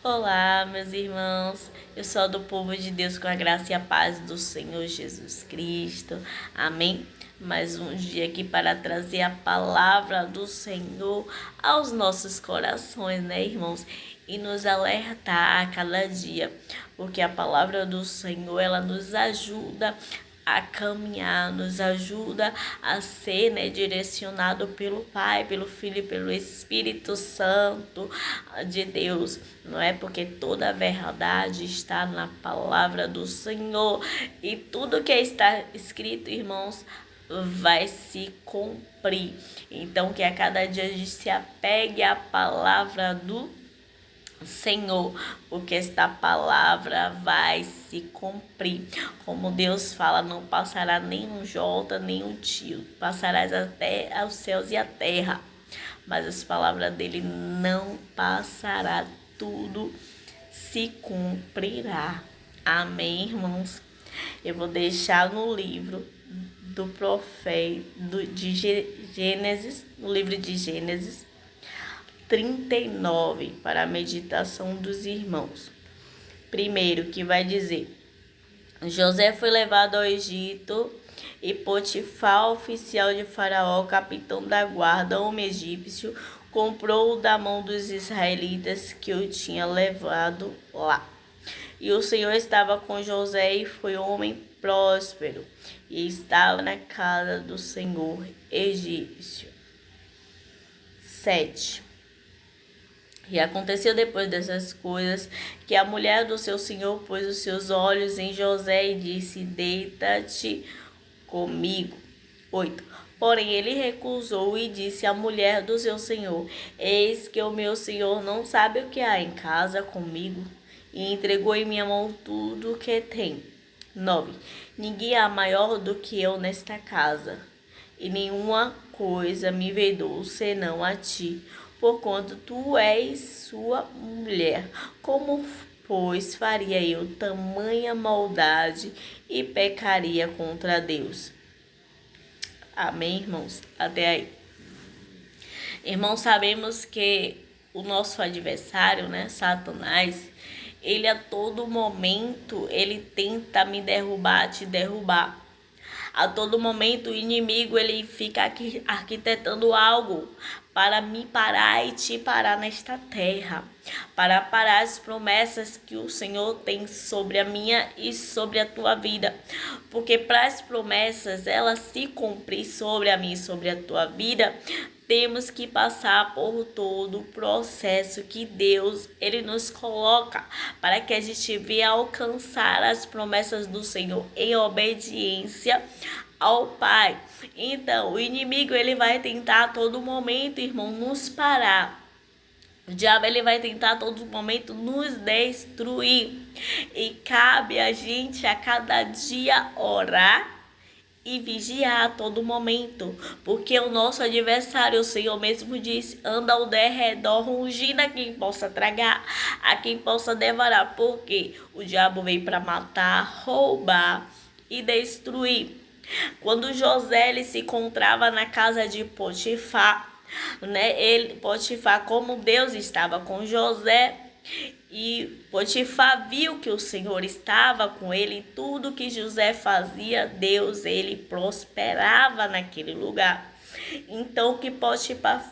Olá, meus irmãos. Eu sou do povo de Deus com a graça e a paz do Senhor Jesus Cristo. Amém. Mais um dia aqui para trazer a palavra do Senhor aos nossos corações, né, irmãos? E nos alertar a cada dia, porque a palavra do Senhor, ela nos ajuda a caminhar, nos ajuda a ser, né, direcionado pelo Pai, pelo Filho e pelo Espírito Santo de Deus, não é? Porque toda a verdade está na palavra do Senhor e tudo que está escrito, irmãos, vai se cumprir. Então, que a cada dia a gente se apegue à palavra do Senhor, porque esta palavra vai se cumprir. Como Deus fala, não passará nem um jota, nem um tio. Passarás até aos céus e a terra, mas as palavras dele não passará. Tudo se cumprirá. Amém, irmãos? Eu vou deixar no livro do profeta de Gênesis, no livro de Gênesis 39, para a meditação dos irmãos. Primeiro, que vai dizer: José foi levado ao Egito e Potifar, oficial de Faraó, capitão da guarda, homem egípcio, comprou-o da mão dos israelitas que o tinha levado lá. E o Senhor estava com José e foi homem próspero, e estava na casa do Senhor egípcio. 7. E aconteceu depois dessas coisas que a mulher do seu senhor pôs os seus olhos em José e disse: Deita-te comigo. 8. Porém ele recusou e disse à mulher do seu senhor: Eis que o meu senhor não sabe o que há em casa comigo, e entregou em minha mão tudo o que tem. 9. Ninguém há maior do que eu nesta casa, e nenhuma coisa me vedou senão a ti, porquanto tu és sua mulher. Como, pois, faria eu tamanha maldade e pecaria contra Deus? Amém, irmãos? Até aí. Irmãos, sabemos que o nosso adversário, né, Satanás, ele a todo momento, ele tenta me derrubar, te derrubar. A todo momento o inimigo ele fica aqui arquitetando algo para me parar e te parar nesta terra, para parar as promessas que o Senhor tem sobre a minha e sobre a tua vida, porque para as promessas elas se cumprir sobre a minha e sobre a tua vida, temos que passar por todo o processo que Deus ele nos coloca para que a gente venha alcançar as promessas do Senhor em obediência ao Pai. Então, o inimigo ele vai tentar a todo momento, irmão, nos parar. O diabo ele vai tentar a todo momento nos destruir. E cabe a gente a cada dia orar e vigiar a todo momento, porque o nosso adversário, o Senhor mesmo disse, anda ao derredor, rugindo a quem possa tragar, a quem possa devorar, porque o diabo veio para matar, roubar e destruir. Quando José ele se encontrava na casa de Potifar, né? Potifar, como Deus estava com José, e Potifar viu que o Senhor estava com ele, e tudo que José fazia, Deus ele prosperava naquele lugar. Então o que Potifar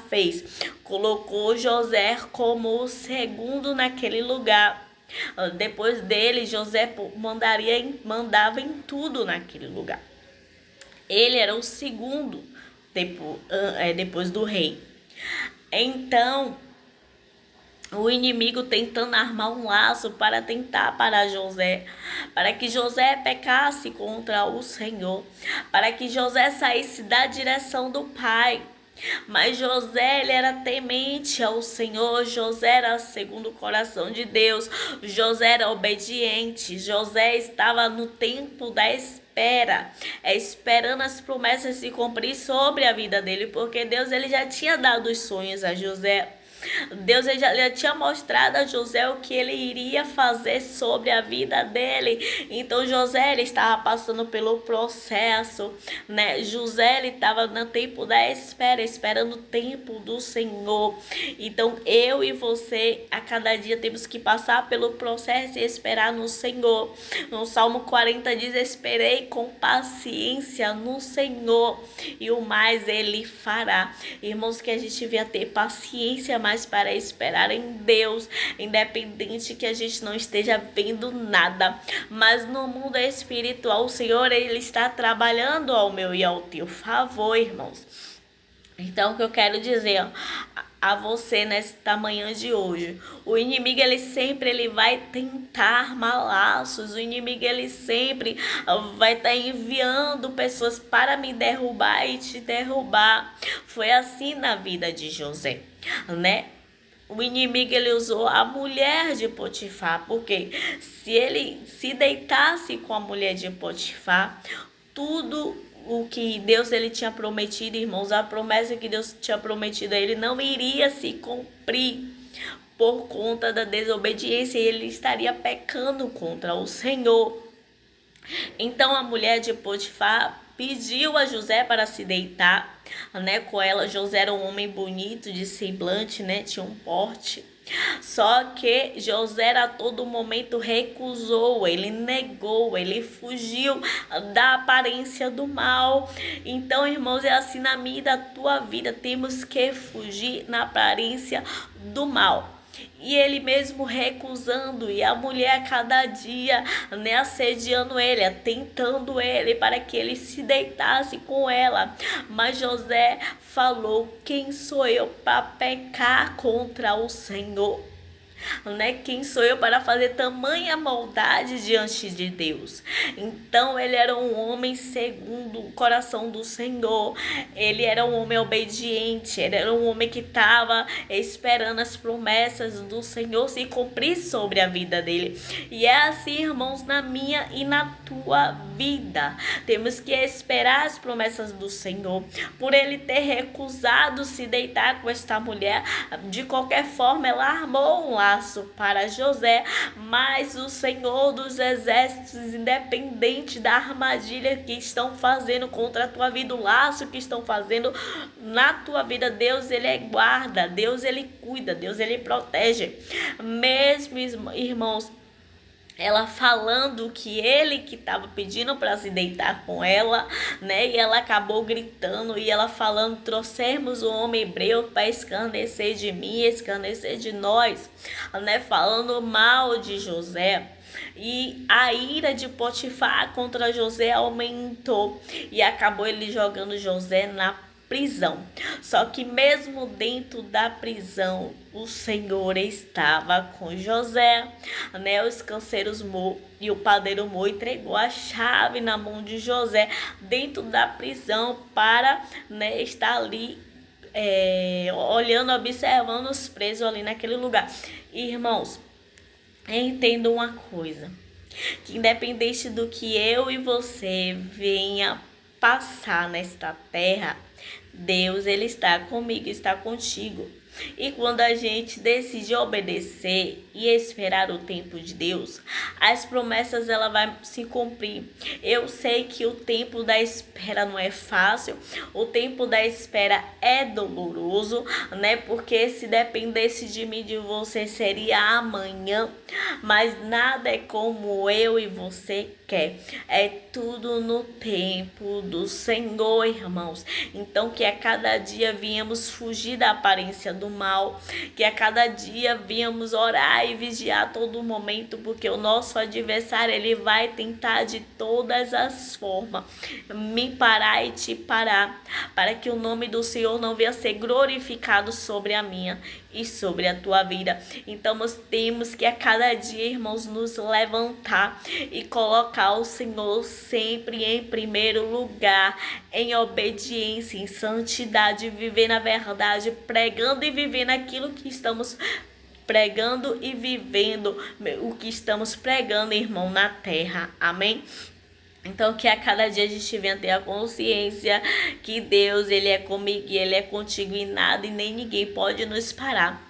fez? Colocou José como o segundo naquele lugar. Depois dele, José mandava em tudo naquele lugar. Ele era o segundo depois do rei. Então, o inimigo tentando armar um laço para tentar parar José, para que José pecasse contra o Senhor, para que José saísse da direção do Pai. Mas José ele era temente ao Senhor, José era segundo o coração de Deus, José era obediente, José estava no tempo da espera, esperando as promessas se cumprir sobre a vida dele, porque Deus ele já tinha dado os sonhos a José. Deus ele já tinha mostrado a José o que ele iria fazer sobre a vida dele. Então José ele estava passando pelo processo, né? José ele estava no tempo da espera, esperando o tempo do Senhor. Então eu e você a cada dia temos que passar pelo processo e esperar no Senhor. No Salmo 40 diz: esperei com paciência no Senhor e o mais ele fará. Irmãos, que a gente venha ter paciência mais para esperar em Deus, independente que a gente não esteja vendo nada, mas no mundo espiritual o Senhor ele está trabalhando ao meu e ao teu favor, irmãos. Então o que eu quero dizer a você nesta manhã de hoje, o inimigo ele vai tentar armar laços, o inimigo ele sempre vai estar enviando pessoas para me derrubar e te derrubar. Foi assim na vida de José, né? O inimigo ele usou a mulher de Potifar, porque se ele se deitasse com a mulher de Potifar, tudo o que Deus ele tinha prometido, irmãos, a promessa que Deus tinha prometido a ele não iria se cumprir por conta da desobediência, e ele estaria pecando contra o Senhor. Então a mulher de Potifar pediu a José para se deitar, né, com ela. José era um homem bonito de semblante, né, tinha um porte. Só que José a todo momento recusou, ele negou, ele fugiu da aparência do mal. Então, irmãos, é assim na minha e da tua vida, temos que fugir na aparência do mal. E ele mesmo recusando, e a mulher a cada dia, né, assediando ele, tentando ele para que ele se deitasse com ela. Mas José falou: quem sou eu para pecar contra o Senhor? Né? Quem sou eu para fazer tamanha maldade diante de Deus? Então ele era um homem segundo o coração do Senhor. Ele era um homem obediente. Ele era um homem que estava esperando as promessas do Senhor se cumprir sobre a vida dele. E é assim, irmãos, na minha e na tua vida. Temos que esperar as promessas do Senhor. Por ele ter recusado se deitar com esta mulher, de qualquer forma ela armou um laço para José, mas o Senhor dos exércitos, independente da armadilha que estão fazendo contra a tua vida, o laço que estão fazendo na tua vida, Deus ele guarda, Deus ele cuida, Deus ele protege. Mesmo, irmãos, ela falando que ele que estava pedindo para se deitar com ela, né? E ela acabou gritando, e ela falando: trouxemos o homem hebreu para escarnecer de mim, escarnecer de nós, né? Falando mal de José. E a ira de Potifar contra José aumentou, e acabou ele jogando José na prisão. Só que mesmo dentro da prisão, o Senhor estava com José, né? Os canceiros Mo e o padeiro Mo entregou a chave na mão de José dentro da prisão para, né, estar ali olhando, observando os presos ali naquele lugar. Irmãos, entenda uma coisa, que independente do que eu e você venha passar nesta terra, Deus ele está comigo, está contigo. E quando a gente decide obedecer e esperar o tempo de Deus, as promessas ela vai se cumprir. Eu sei que o tempo da espera não é fácil, o tempo da espera é doloroso, né? Porque se dependesse de mim, de você, seria amanhã, mas nada é como eu e você quer. É tudo no tempo do Senhor, irmãos. Então que a cada dia viemos fugir da aparência do mal, que a cada dia viemos orar e vigiar a todo momento, porque o nosso adversário ele vai tentar de todas as formas me parar e te parar, para que o nome do Senhor não venha ser glorificado sobre a minha e sobre a tua vida. Então nós temos que a cada dia, irmãos, nos levantar e colocar o Senhor sempre em primeiro lugar, em obediência, em santidade, viver na verdade, pregando e vivendo aquilo que estamos pregando e vivendo o que estamos pregando, irmão, na terra. Amém? Então que a cada dia a gente venha ter a consciência que Deus ele é comigo e ele é contigo, e nada e nem ninguém pode nos parar.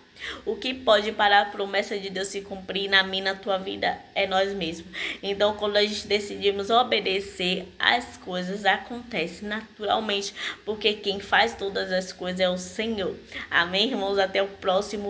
O que pode parar a promessa de Deus se cumprir na minha, na tua vida, é nós mesmos. Então, quando a gente decidimos obedecer, as coisas acontecem naturalmente, porque quem faz todas as coisas é o Senhor. Amém, irmãos? Até o próximo